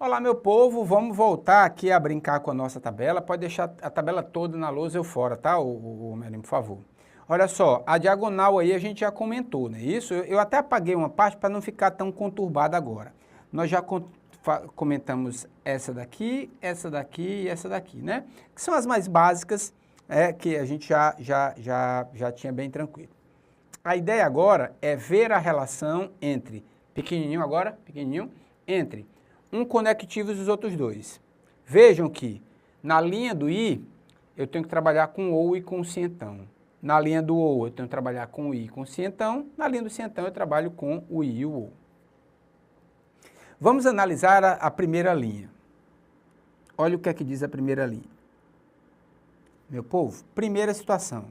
Olá, meu povo, vamos voltar aqui a brincar com a nossa tabela. Pode deixar a tabela toda na lousa eu fora, tá, Melim, por favor. Olha só, a diagonal aí a gente já comentou, né? Isso, eu até apaguei uma parte para não ficar tão conturbada agora. Nós já comentamos essa daqui e essa daqui, né? Que são as mais básicas, que a gente já tinha bem tranquilo. A ideia agora é ver a relação entre, pequenininho agora, pequenininho, entre um conectivo e os outros dois. Vejam que na linha do I, eu tenho que trabalhar com ou e com cientão. Na linha do ou, eu tenho que trabalhar com o I e com o cientão. Na linha do cientão, eu trabalho com o I e o ou. Vamos analisar a primeira linha. Olha o que é que diz a primeira linha. Meu povo, primeira situação.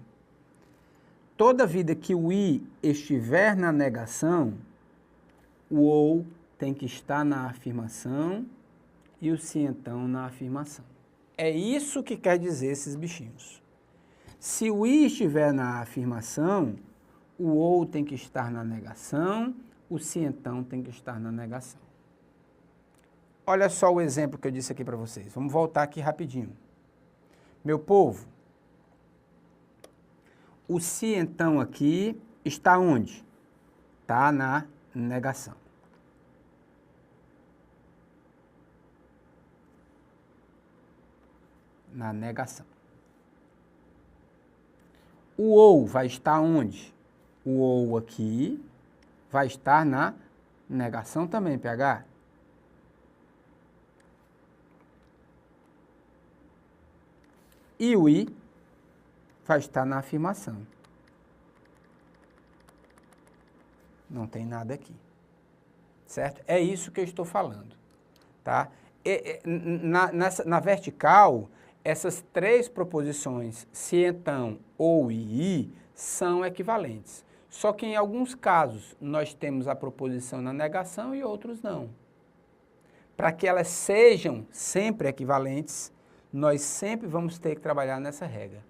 Toda vida que o I estiver na negação, o ou tem que estar na afirmação e o cientão na afirmação. É isso que quer dizer esses bichinhos. Se o I estiver na afirmação, o ou tem que estar na negação, o cientão tem que estar na negação. Olha só o exemplo que eu disse aqui para vocês. Vamos voltar aqui rapidinho. Meu povo, o cientão aqui está onde? Está na negação. Na negação. O ou vai estar onde? O ou aqui vai estar na negação também, PH. E o I vai estar na afirmação. Não tem nada aqui. Certo? É isso que eu estou falando. Tá? Na vertical, essas três proposições, cientão, ou e I, são equivalentes. Só que em alguns casos nós temos a proposição na negação e outros não. Para que elas sejam sempre equivalentes, nós sempre vamos ter que trabalhar nessa regra.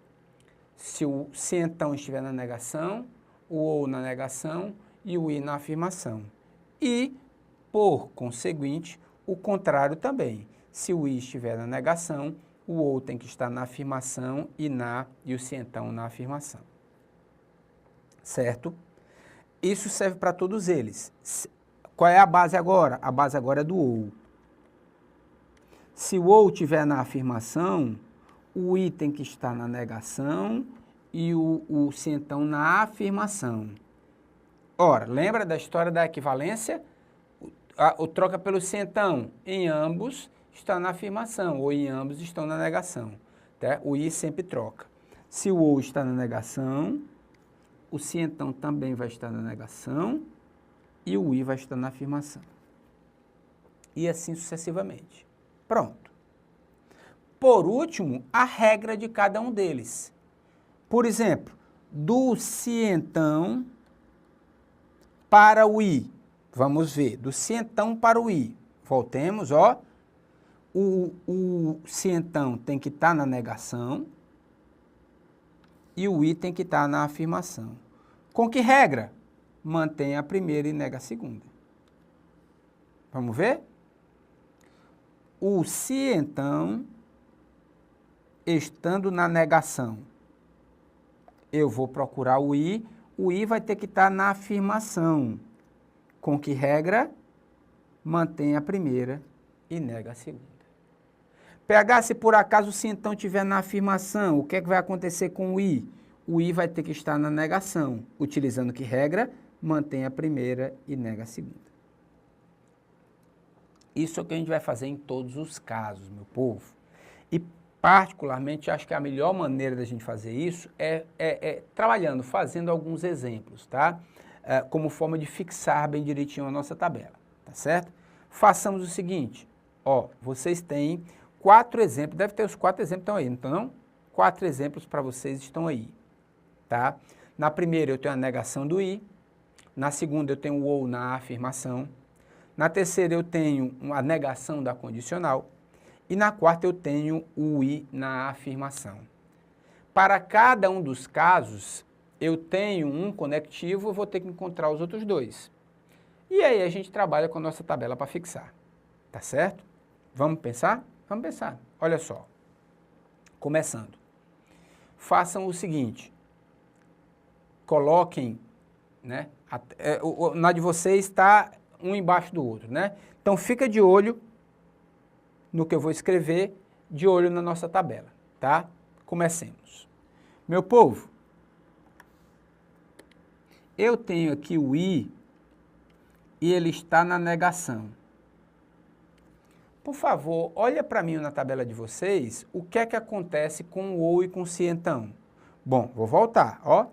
Se o cientão estiver na negação, o ou na negação e o I na afirmação. E, por conseguinte, o contrário também. Se o I estiver na negação, o ou tem que estar na afirmação e o cientão na afirmação. Certo? Isso serve para todos eles. Qual é a base agora? A base agora é do ou. Se o ou estiver na afirmação, o I tem que estar na negação e o cientão na afirmação. Ora, lembra da história da equivalência? O troca pelo cientão em ambos está na afirmação, ou em ambos estão na negação. Tá? O I sempre troca. Se o ou está na negação, o cientão também vai estar na negação e o I vai estar na afirmação. E assim sucessivamente. Pronto. Por último, a regra de cada um deles. Por exemplo, do cientão para o I. Vamos ver, do cientão para o I. Voltemos, ó. O cientão tem que estar na negação e o I tem que estar na afirmação. Com que regra? Mantém a primeira e nega a segunda. Vamos ver? O cientão estando na negação, eu vou procurar o I vai ter que estar na afirmação. Com que regra? Mantém a primeira e nega a segunda. PH, se por acaso o cientão estiver na afirmação, o que é que vai acontecer com o I? O I vai ter que estar na negação. Utilizando que regra? Mantém a primeira e nega a segunda. Isso é o que a gente vai fazer em todos os casos, meu povo. E, particularmente, acho que a melhor maneira da gente fazer isso é trabalhando, fazendo alguns exemplos, tá? Como forma de fixar bem direitinho a nossa tabela, tá certo? Façamos o seguinte, ó, vocês têm 4 exemplos, deve ter os 4 exemplos estão aí, então não? 4 exemplos para vocês estão aí, tá? Na primeira eu tenho a negação do I, na segunda eu tenho o ou na afirmação, na terceira eu tenho a negação da condicional e na quarta eu tenho o I na afirmação. Para cada um dos casos, eu tenho um conectivo, eu vou ter que encontrar os outros dois. E aí a gente trabalha com a nossa tabela para fixar, tá certo? Vamos pensar? Vamos pensar. Olha só. Começando. Façam o seguinte. Coloquem, né? Na de vocês está um embaixo do outro, né? Então fica de olho no que eu vou escrever, de olho na nossa tabela, tá? Comecemos. Meu povo, eu tenho aqui o I e ele está na negação. Por favor, olha para mim na tabela de vocês, o que é que acontece com o ou e com o se então. Bom, vou voltar, ó.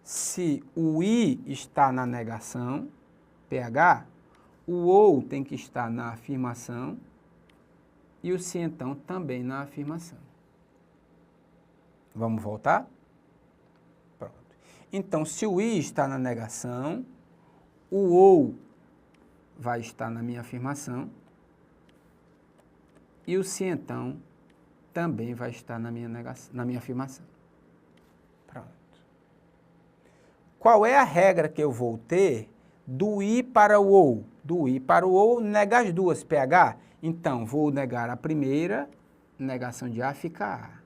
Se o I está na negação, PH, o ou tem que estar na afirmação e o se então também na afirmação. Vamos voltar? Pronto. Então, se o I está na negação, o ou vai estar na minha afirmação e o se então também vai estar na minha afirmação. Pronto. Qual é a regra que eu vou ter do I para o ou? Do I para o ou, nega as duas, PH. Então, vou negar a primeira, negação de A fica A.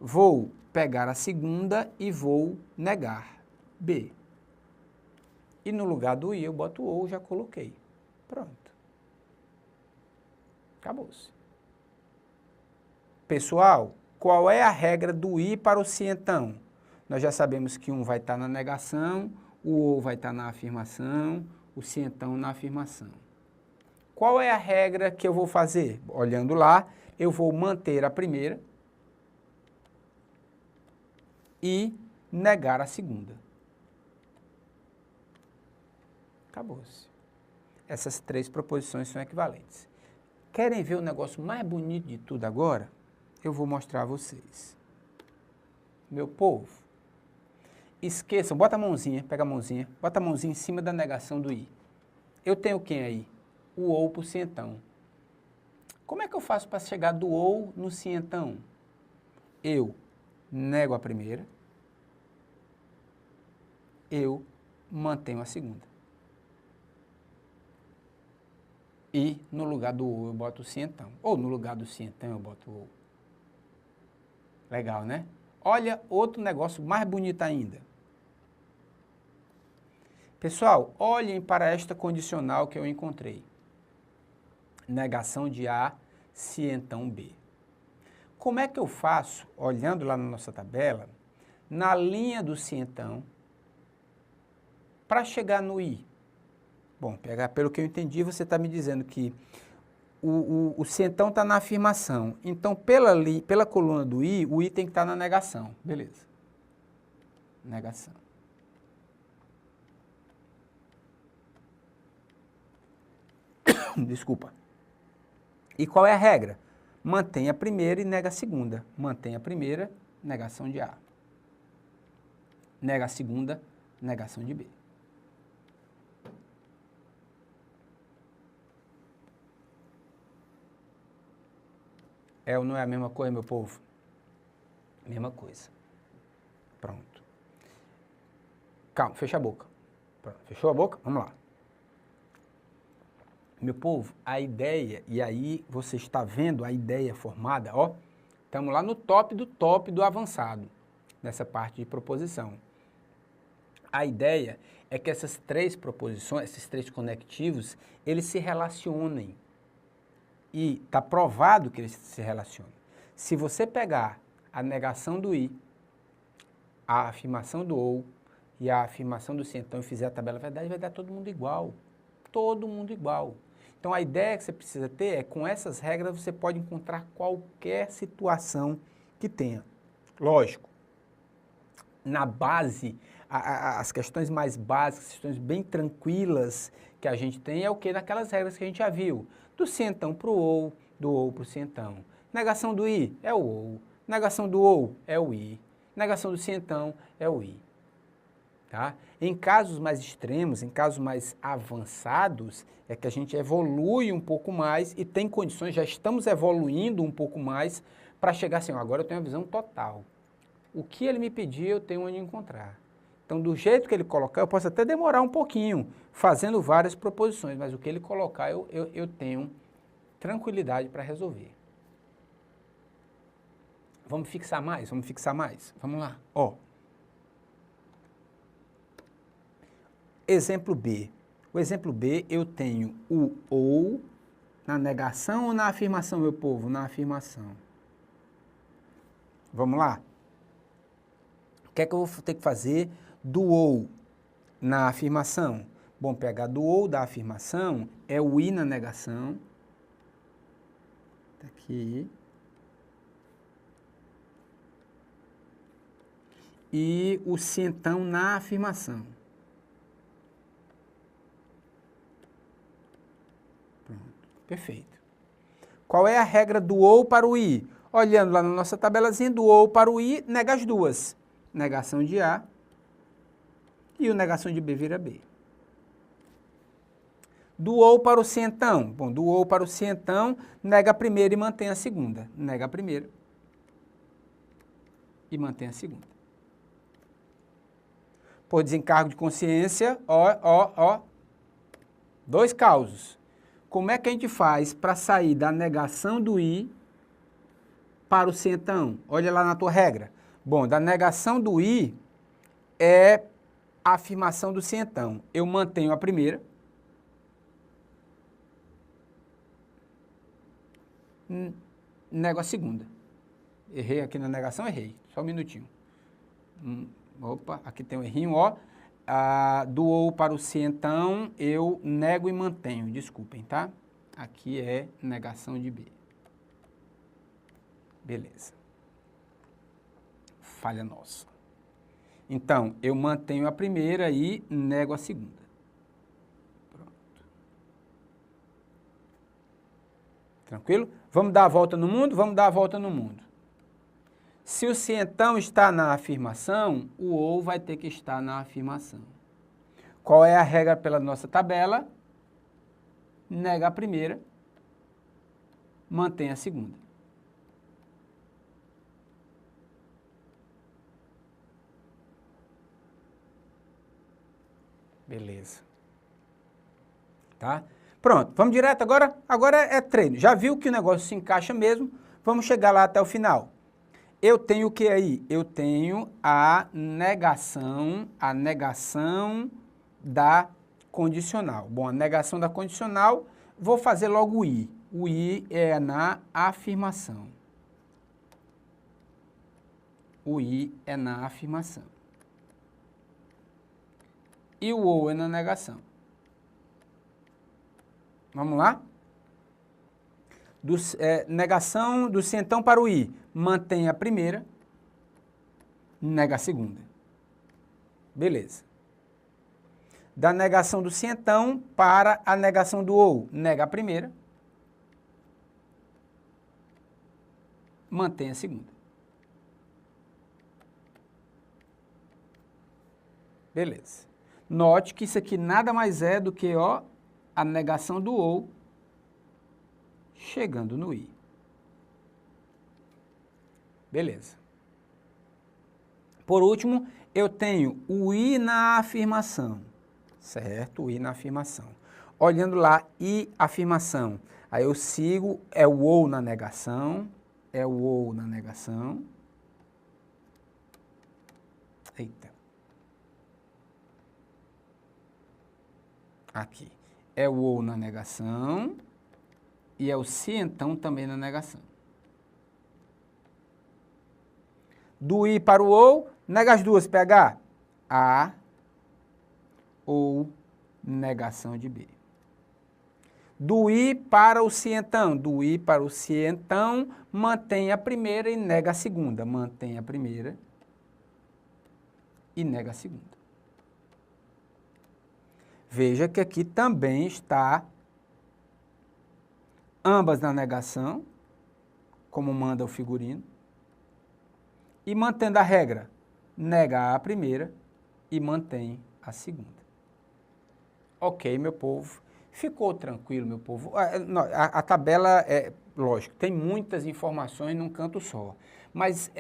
Vou pegar a segunda e vou negar B. E no lugar do I eu boto o ou, já coloquei. Pronto. Acabou-se. Pessoal, qual é a regra do I para o se então? Nós já sabemos que um vai estar na negação, o ou vai estar na afirmação, o se então na afirmação. Qual é a regra que eu vou fazer? Olhando lá, eu vou manter a primeira e negar a segunda. Acabou-se. Essas três proposições são equivalentes. Querem ver o negócio mais bonito de tudo agora? Eu vou mostrar a vocês. Meu povo, esqueçam, bota a mãozinha, pega a mãozinha, bota a mãozinha em cima da negação do I. Eu tenho quem aí? O ou para o se então. Como é que eu faço para chegar do ou no se então? Eu nego a primeira, eu mantenho a segunda. E no lugar do ou eu boto o se então. Ou no lugar do se então eu boto o ou. Legal, né? Olha outro negócio mais bonito ainda. Pessoal, olhem para esta condicional que eu encontrei. Negação de A, se então B. Como é que eu faço, olhando lá na nossa tabela, na linha do se então, para chegar no I? Bom, pelo que eu entendi, você está me dizendo que o se então está na afirmação. Então, pela coluna do I, o I tem que estar na negação. Beleza. Negação. Desculpa. E qual é a regra? Mantém a primeira e nega a segunda. Mantém a primeira, negação de A. Nega a segunda, negação de B. É ou não é a mesma coisa, meu povo? Mesma coisa. Pronto. Calma, fecha a boca. Pronto. Fechou a boca? Vamos lá. Meu povo, a ideia, e aí você está vendo a ideia formada, ó. Estamos lá no top do avançado, nessa parte de proposição. A ideia é que essas três proposições, esses três conectivos, eles se relacionem. E está provado que eles se relacionam. Se você pegar a negação do I, a afirmação do ou e a afirmação do se então e fizer a tabela verdade, vai dar todo mundo igual. Todo mundo igual. Então a ideia que você precisa ter é, com essas regras você pode encontrar qualquer situação que tenha. Lógico, na base, as questões mais básicas, questões bem tranquilas que a gente tem é o que? Naquelas regras que a gente já viu. Do se então para o ou, do ou para o se então. Negação do I é o ou, negação do ou é o I, negação do se então é o I. Tá? Em casos mais extremos, em casos mais avançados, é que a gente evolui um pouco mais e tem condições, já estamos evoluindo um pouco mais para chegar assim, ó, agora eu tenho a visão total. O que ele me pedir, eu tenho onde encontrar. Então, do jeito que ele colocar, eu posso até demorar um pouquinho, fazendo várias proposições, mas o que ele colocar, eu tenho tranquilidade para resolver. Vamos fixar mais? Vamos fixar mais? Vamos lá. Ó. Exemplo B. O exemplo B, eu tenho o ou na negação ou na afirmação, meu povo? Na afirmação. Vamos lá? O que é que eu vou ter que fazer do ou na afirmação? Bom, pegar do ou da afirmação é o i na negação. Tá aqui. E o se então na afirmação. Pronto, perfeito. Qual é a regra do ou para o i? Olhando lá na nossa tabelazinha, do ou para o i, nega as duas. Negação de A e o negação de B vira B. Do ou para o se então. Bom, do ou para o se então, nega a primeira e mantém a segunda. Nega a primeira e mantém a segunda. Por desencargo de consciência, dois causos. Como é que a gente faz para sair da negação do i para o se então? Olha lá na tua regra. Bom, da negação do i é a afirmação do se então. Eu mantenho a primeira. Nego a segunda. Errei aqui na negação, errei. Só um minutinho. Opa, aqui tem um errinho, ó. Do ou para o se então, eu nego e mantenho. Desculpem, tá? Aqui é negação de B. Beleza. Falha nossa. Então, eu mantenho a primeira e nego a segunda. Pronto. Tranquilo? Vamos dar a volta no mundo? Vamos dar a volta no mundo. Se o se então está na afirmação, o ou vai ter que estar na afirmação. Qual é a regra pela nossa tabela? Nega a primeira, mantém a segunda. Beleza. Tá? Pronto, vamos direto agora? Agora é treino. Já viu que o negócio se encaixa mesmo? Vamos chegar lá até o final. Eu tenho o que aí? Eu tenho a negação da condicional. Bom, a negação da condicional, vou fazer logo o i. O i é na afirmação. O i é na afirmação. E o ou é na negação. Vamos lá? Negação do se então para o i. Mantém a primeira, nega a segunda. Beleza. Da negação do se então para a negação do ou. Nega a primeira, mantém a segunda. Beleza. Note que isso aqui nada mais é do que a negação do ou chegando no i. Beleza. Por último, eu tenho o i na afirmação, certo? O i na afirmação. Olhando lá, i, afirmação. Aí eu sigo, é o ou na negação, é o ou na negação. Eita. Aqui. É o ou na negação e é o se então também na negação. Do i para o ou, nega as duas, PH. A ou negação de B. Do i para o se então. Do i para o se então, mantém a primeira e nega a segunda. Mantém a primeira e nega a segunda. Veja que aqui também está ambas na negação, como manda o figurino. E mantendo a regra, nega a primeira e mantém a segunda. Ok, meu povo. Ficou tranquilo, meu povo? A tabela, lógico, tem muitas informações num canto só. Mas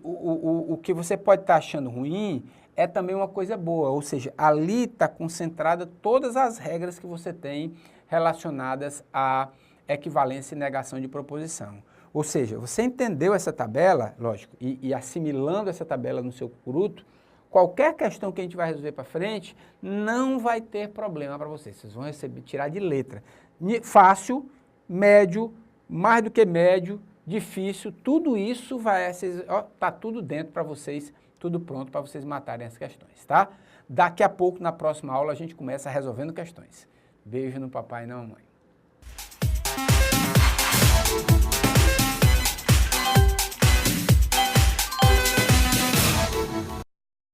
o que você pode estar achando ruim é também uma coisa boa. Ou seja, ali está concentrada todas as regras que você tem relacionadas à equivalência e negação de proposição. Ou seja, você entendeu essa tabela, lógico, e assimilando essa tabela no seu curuto, qualquer questão que a gente vai resolver para frente, não vai ter problema para vocês. Vocês vão tirar de letra. Fácil, médio, mais do que médio, difícil, tudo isso tá tudo dentro para vocês, tudo pronto para vocês matarem as questões, tá? Daqui a pouco, na próxima aula, a gente começa resolvendo questões. Beijo no papai e na mamãe.